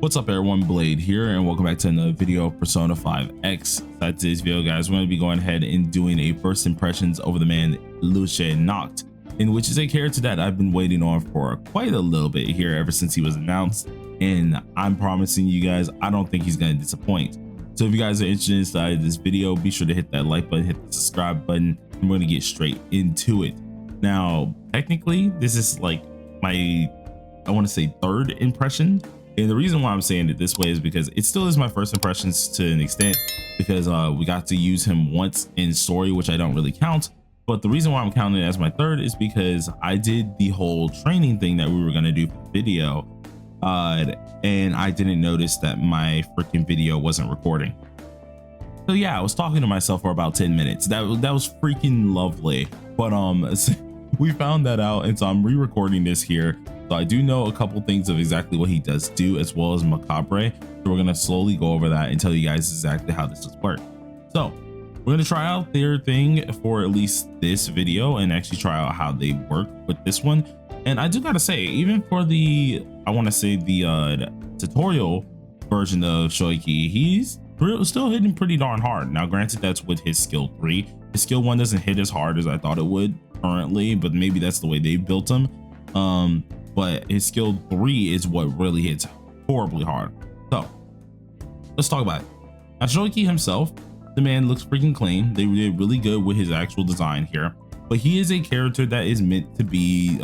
What's up everyone, Blade here, and welcome back to another video of Persona 5X. Inside today's video, guys, we're going to be going ahead and doing a first impressions over the man Luce Nocturne, in which is a character that I've been waiting on for quite a little bit here ever since he was announced, and I'm promising you guys, I don't think he's going to disappoint. So if you guys are interested inside this video, be sure to hit that like button, hit the subscribe button, and we're going to get straight into it. Now, technically, this is like my, I want to say, third impression. And the reason why I'm saying it this way is because it still is my first impressions to an extent, because we got to use him once in story, which I don't really count. But the reason why I'm counting it as my third is because I did the whole training thing that we were going to do for the video. And I didn't notice that my freaking video wasn't recording. So yeah, I was talking to myself for about 10 minutes. That was freaking lovely. But we found that out, and so I'm re-recording this here. So I do know a couple things of exactly what he does do, as well as Macabre. So we're gonna slowly go over that and tell you guys exactly how this does work. So we're gonna try out their thing for at least this video and actually try out how they work with this one. And I do gotta say, even for the, I want to say the tutorial version of Shoiki, he's still hitting pretty darn hard. Now granted, that's with his skill 3. His skill 1 doesn't hit as hard as I thought it would currently, but maybe that's the way they built him. But his skill 3 is what really hits horribly hard. So let's talk about it. Now Shoiki himself, the man looks freaking clean. They did really good with his actual design here, but he is a character that is meant to be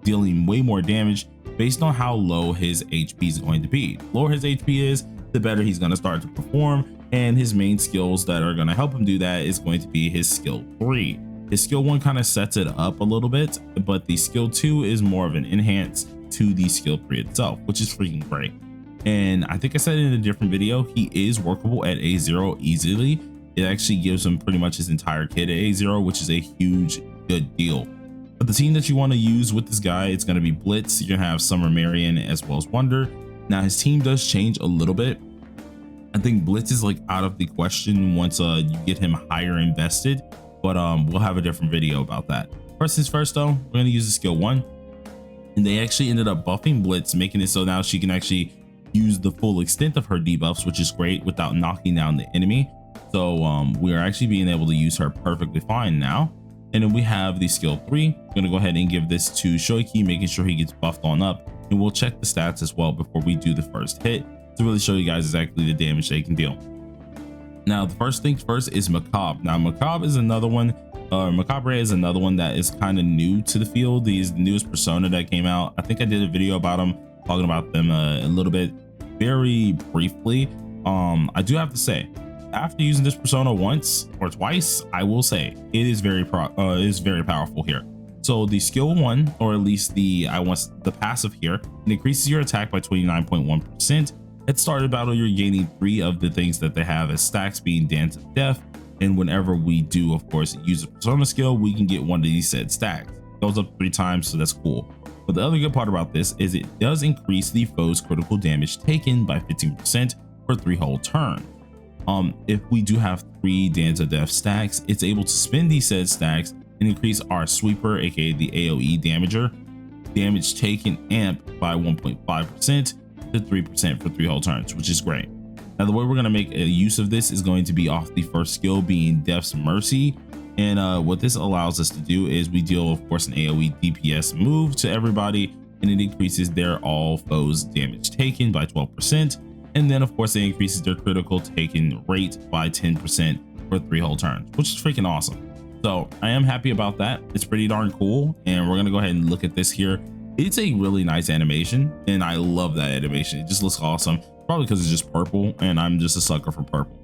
dealing way more damage based on how low his HP is going to be. The lower his HP is, the better he's going to start to perform, and his main skills that are going to help him do that is going to be his skill 3. His skill 1 kind of sets it up a little bit, but the skill 2 is more of an enhance to the skill 3 itself, which is freaking great. And I think I said in a different video, he is workable at A0 easily. It actually gives him pretty much his entire kit at A0, which is a huge good deal. But the team that you want to use with this guy, it's going to be Blitz. You're going to have Summer Marion as well as Wonder. Now his team does change a little bit. I think Blitz is like out of the question once you get him higher invested. But we'll have a different video about that. First things first though, we're going to use the skill 1, and they actually ended up buffing Blitz, making it so now she can actually use the full extent of her debuffs, which is great, without knocking down the enemy. So we are actually being able to use her perfectly fine now. And then we have the skill 3. I'm going to go ahead and give this to Shoiki, making sure he gets buffed on up, and we'll check the stats as well before we do the first hit to really show you guys exactly the damage they can deal. Now, the first things first is Macabre. Now, Macabre is another one. Macabre is another one that is kind of new to the field. He's the newest persona that came out. I think I did a video about him, talking about them a little bit, very briefly. I do have to say, after using this persona once or twice, I will say it is very powerful here. So the skill 1, or at least the passive here, it increases your attack by 29.1%. At start of battle, you're gaining 3 of the things that they have as stacks, being Dance of Death. And whenever we do, of course, use a persona skill, we can get one of these said stacks. It goes up 3 times, so that's cool. But the other good part about this is it does increase the foe's critical damage taken by 15% for 3 whole turns. If we do have 3 Dance of Death stacks, it's able to spend these said stacks and increase our sweeper, aka the AoE damager, damage taken amp by 1.5%. to 3% for 3 whole turns, which is great. Now the way we're going to make a use of this is going to be off the first skill, being Death's Mercy. And what this allows us to do is we deal, of course, an AoE DPS move to everybody, and it increases their all foes damage taken by 12%. And then of course it increases their critical taken rate by 10% for 3 whole turns, which is freaking awesome. So I am happy about that. It's pretty darn cool. And we're going to go ahead and look at this here. It's a really nice animation, and I love that animation. It just looks awesome, probably because it's just purple, and I'm just a sucker for purple.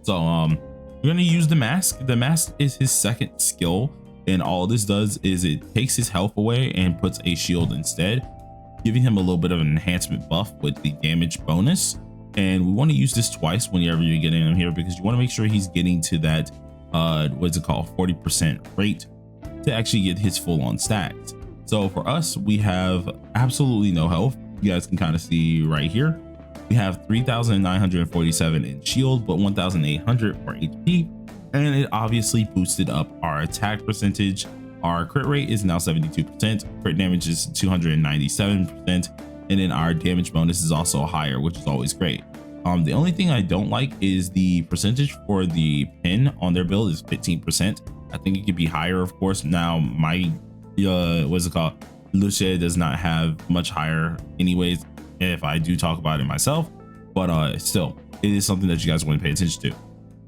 So we're going to use the mask. The mask is his second skill, and all this does is it takes his health away and puts a shield instead, giving him a little bit of an enhancement buff with the damage bonus. And we want to use this twice whenever you're getting him here, because you want to make sure he's getting to that what's it called, 40% rate to actually get his full on stacks. So for us, we have absolutely no health. You guys can kind of see right here. We have 3,947 in shield, but 1,800 for HP. And it obviously boosted up our attack percentage. Our crit rate is now 72%. Crit damage is 297%. and then our damage bonus is also higher, which is always great. The only thing I don't like is the percentage for the pin on their build is 15%. I think it could be higher, of course. Now my what's it called, Luce does not have much higher anyways, if I do talk about it myself, but still, it is something that you guys want to pay attention to.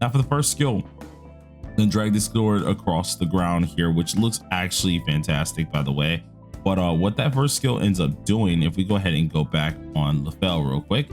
Now for the first skill, then drag this sword across the ground here, which looks actually fantastic, by the way. But what that first skill ends up doing, if we go ahead and go back on Lefel real quick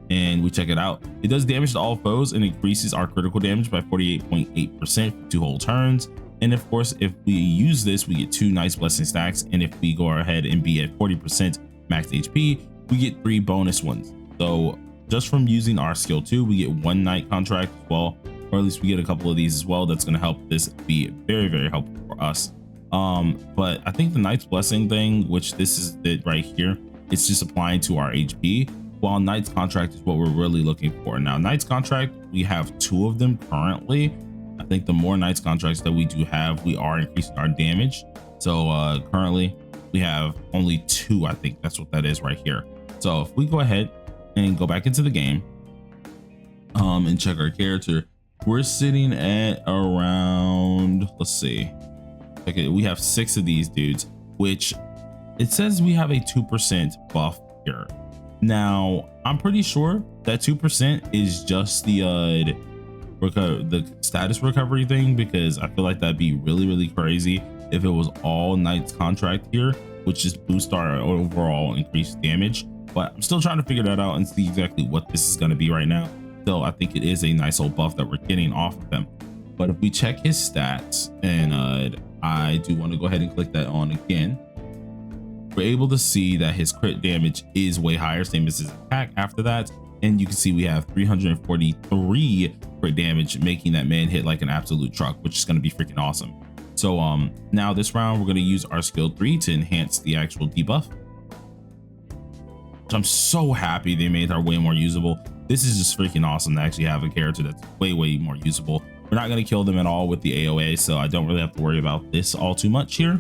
and we check it out, it does damage to all foes and increases our critical damage by 48.8% for 2 whole turns. And of course, if we use this, we get 2 nice blessing stacks, and if we go ahead and be at 40% max HP, we get 3 bonus ones. So just from using our skill 2, we get 1 night contract as well, or at least we get a couple of these as well. That's going to help this be very, very helpful for us. But I think the Knight's Blessing thing, which this is it right here, it's just applying to our HP, while Knight's Contract is what we're really looking for. Now Knight's Contract, we have 2 of them currently. I think the more Knight's Contracts that we do have, we are increasing our damage. So currently we have only 2. I think that's what that is right here. So if we go ahead and go back into the game and check our character, we're sitting at around, let's see, okay, we have 6 of these dudes, which it says we have a 2% buff here. Now I'm pretty sure that 2% is just the status recovery thing, because I feel like that'd be really, really crazy if it was all Knight's Contract here, which just boost our overall increased damage. But I'm still trying to figure that out and see exactly what this is going to be right now. So I think it is a nice old buff that we're getting off of him. But if we check his stats, and I do want to go ahead and click that on again, we're able to see that his crit damage is way higher, same as his attack after that. And you can see we have 343 crit damage, making that man hit like an absolute truck, which is going to be freaking awesome. So now this round, we're going to use our skill 3 to enhance the actual debuff. I'm so happy they made her way more usable. This is just freaking awesome to actually have a character that's way, way more usable. We're not going to kill them at all with the AOA, so I don't really have to worry about this all too much here.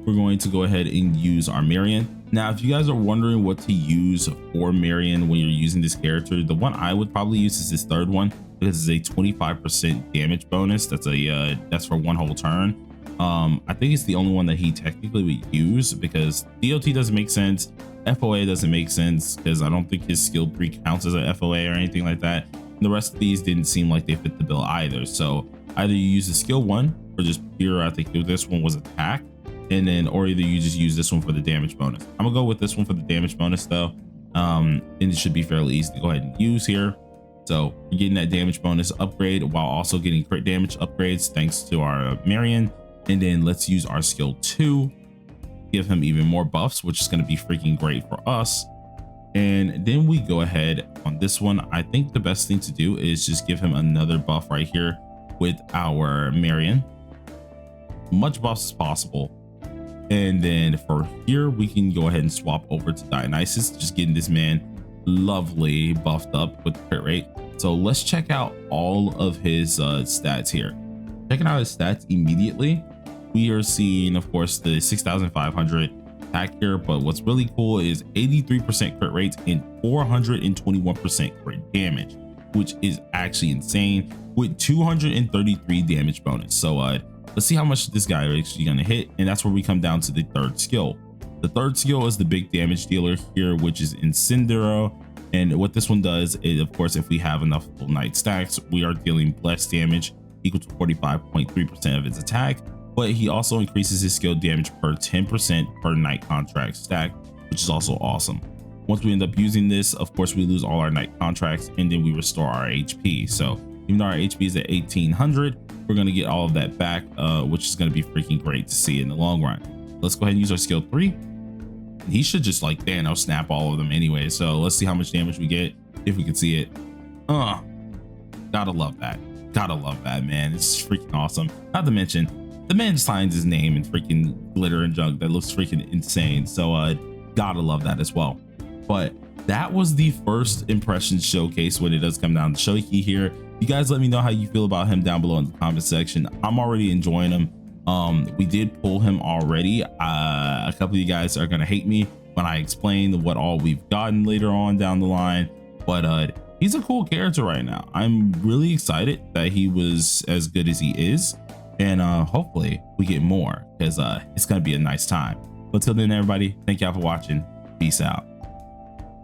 We're going to go ahead and use our Marion. Now, if you guys are wondering what to use for Marion when you're using this character, the one I would probably use is this third one, because it's a 25% damage bonus. That's for 1 whole turn. I think it's the only one that he technically would use, because DOT doesn't make sense. FOA doesn't make sense because I don't think his skill 3 counts as a FOA or anything like that. And the rest of these didn't seem like they fit the bill either. So either you use the skill 1 or just pure, I think this one was attack, and then, or either you just use this one for the damage bonus. I'm gonna go with this one for the damage bonus though. And it should be fairly easy to go ahead and use here. So you're getting that damage bonus upgrade while also getting crit damage upgrades thanks to our Marion. And then let's use our skill 2, give him even more buffs, which is going to be freaking great for us. And then we go ahead on this one. I think the best thing to do is just give him another buff right here with our Marion, much buffs as possible. And then for here, we can go ahead and swap over to Dionysus, just getting this man lovely buffed up with crit rate. So let's check out all of his stats here. Checking out his stats immediately, we are seeing, of course, the 6,500 attack here, but what's really cool is 83% crit rate and 421% crit damage, which is actually insane, with 233 damage bonus. So let's see how much this guy is actually gonna hit, and that's where we come down to the third skill. The third skill is the big damage dealer here, which is Incendiary. And what this one does is, of course, if we have enough full night stacks, we are dealing blessed damage equal to 45.3% of its attack, but he also increases his skill damage per 10% per night contract stack, which is also awesome. Once we end up using this, of course, we lose all our night contracts and then we restore our HP. So even though our HP is at 1800, we're going to get all of that back, which is going to be freaking great to see in the long run. Let's go ahead and use our skill 3. He should just like Thanos snap all of them anyway. So let's see how much damage we get if we can see it. Gotta love that. Gotta love that, man. It's freaking awesome. Not to mention, the man signs his name in freaking glitter and junk that looks freaking insane. So gotta love that as well. But that was the first impression showcase when it does come down to Shoiki here. You guys let me know how you feel about him down below in the comment section. I'm already enjoying him. We did pull him already. A couple of you guys are gonna hate me when I explain what all we've gotten later on down the line. But he's a cool character right now. I'm really excited that he was as good as he is, and hopefully we get more, because it's gonna be a nice time. But till then, everybody, thank y'all for watching. Peace out.